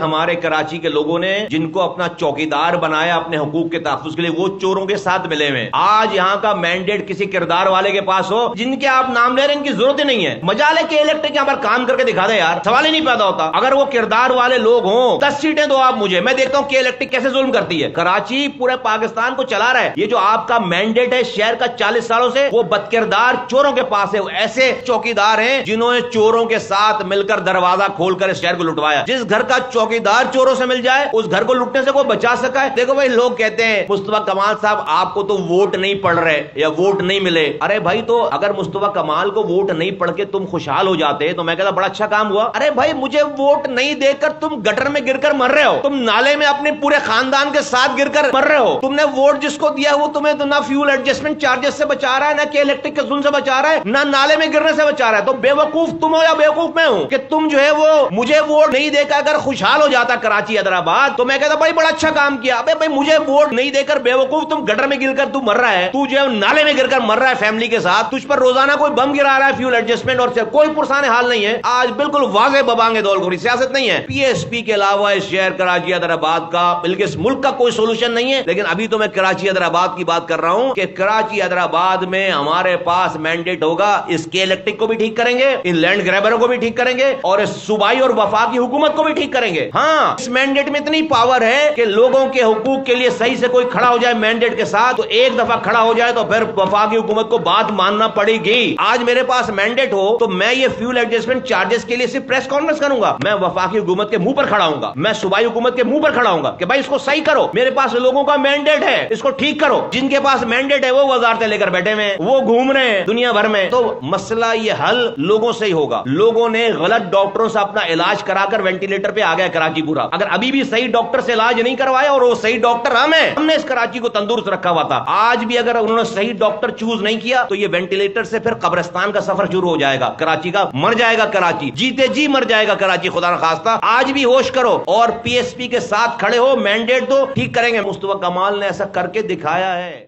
ہمارے کراچی کے لوگوں نے جن کو اپنا چوکیدار بنایا اپنے حقوق کے تحفظ کے لیے، وہ چوروں کے ساتھ ملے ہوئے۔ آج یہاں کا مینڈیٹ کسی کردار والے کے پاس ہو جن کے آپ نام لے رہے ہیں، ان کی ضرورت ہی نہیں ہے۔ مجالے کے الیکٹرک یہاں پر کام کر کے دکھا دے یار، سوال ہی نہیں پیدا ہوتا۔ اگر وہ کردار والے لوگ ہوں 10 سیٹیں دو آپ مجھے، میں دیکھتا ہوں کہ الیکٹرک کیسے ظلم کرتی ہے۔ کراچی پورے پاکستان کو چلا رہا ہے، یہ جو آپ کا مینڈیٹ ہے شہر کا 40 سالوں سے، وہ بدکردار چوروں کے پاس ہے۔ وہ ایسے چوکیدار ہیں جنہوں نے چوروں کے ساتھ مل کر دروازہ کھول کر اس شہر کو لٹوایا۔ جس گھر کا چوکیدار چوروں سے مل جائے اس گھر کو لوٹنے سے کوئی بچا سکا ہے؟ دیکھو بھائی، لوگ کہتے ہیں مصطفیٰ کمال صاحب آپ کو تو ووٹ نہیں پڑ رہے یا ووٹ نہیں ملے۔ ارے بھائی، تو اگر مصطفیٰ کمال کو ووٹ نہیں پڑ کے تم خوشحال ہو جاتے تو میں کہتا بڑا اچھا کام ہوا۔ ارے بھائی، مجھے ووٹ نہیں دے کر تم گٹر میں گر کر مر رہے ہو، تم نالے میں اپنے پورے خاندان کے ساتھ گر کر مر رہے ہو۔ تم نے ووٹ جس کو دیا وہ تمہیں نہ فیول ایڈجسٹمنٹ چارجز سے بچا رہا ہے، نہ کہ الیکٹرک کے ظلم سے بچا رہا ہے، نہ نالے میں گرنے سے بچا رہا ہے۔ تو بے وقوف تم ہو یا بے وقوف میں ہوں کہ تم جو ہے وہ مجھے ووٹ نہیں دے کر اگر خوشحال ہو جاتا کراچی حیدرآباد تو میں کہتا بھائی بڑا اچھا کام کیا۔ ابے بھائی، مجھے ووٹ نہیں دے کر بے وقوف تم گٹر میں گر کر تو مر رہا ہے، تو جو ہے نالے میں گر کر مر رہا ہے فیملی کے ساتھ، تجھ پر روزانہ کوئی بم گرا رہا ہے فیول ایڈجسٹمنٹ اور کوئی پرسان حال نہیں ہے۔ آج بالکل واضح ببانگ دول گوری سیاست نہیں ہے۔ پی ایس پی کے علاوہ اس شہر کراچی حیدرآباد کا بلکہ اس ملک کا کوئی سولوشن نہیں ہے۔ لیکن ابھی تو میں کراچی حیدرآباد کی بات کر رہا ہوں کہ کراچی حیدرآباد میں ہمارے پاس مینڈیٹ ہوگا، اس کے الیکٹرک کو بھی ٹھیک کریں گے، ان لینڈ گریبروں کو بھی ٹھیک کریں گے اور اس صوبائی اور وفاقی حکومت کو بھی ٹھیک کریں گے۔ ہاں، اس مینڈیٹ میں اتنی پاور ہے کہ لوگوں کے حقوق کے لیے صحیح سے کوئی کھڑا ہو جائے مینڈیٹ کے ساتھ تو ایک دفعہ کھڑا ہو جائے تو پھر وفاقی حکومت کو بات ماننا پڑے گی۔ آج میرے پاس مینڈیٹ ہو تو میں یہ فیول ایڈجسٹمنٹ چارجز کے لیے صرف پریس کانفرنس کروں گا، میں وفاقی حکومت کے منہ پر کھڑا ہوں گا، میں صوبائی حکومت کے منہ پر کھڑا ہوں گا کہ بھائی اس کو صحیح کرو، میرے پاس لوگوں کا مینڈیٹ ہے، اس کو ٹھیک کرو۔ جن کے پاس مینڈیٹ ہے وہ وزارتیں لے کر بیٹھے ہوئے، وہ گھوم رہے ہیں دنیا بھر میں۔ تو مسئلہ یہ حل لوگوں سے ہی ہوگا۔ لوگوں نے غلط ڈاکٹروں سے اپنا علاج کرا کر وینٹیلیٹر پہ آ گیا کراچی پورا۔ اگر ابھی بھی صحیح ڈاکٹر سے علاج نہیں کروایا اور وہ صحیح ڈاکٹر ہم نے اس کراچی کو تندرست رکھا ہوا تھا، آج بھی اگر انہوں نے صحیح ڈاکٹر چوز نہیں کیا تو یہ وینٹیلیٹر سے پھر قبرستان کا سفر شروع ہو جائے گا، کراچی کا مر جائے گا، کراچی جیتے جی مر جائے گا کراچی، خدا نخواستہ۔ آج بھی ہوش کرو اور پی ایس پی کے ساتھ کھڑے ہو، مینڈیٹ دو، ٹھیک کریں گے۔ مصطفیٰ کمال نے ایسا کر کے دکھایا ہے۔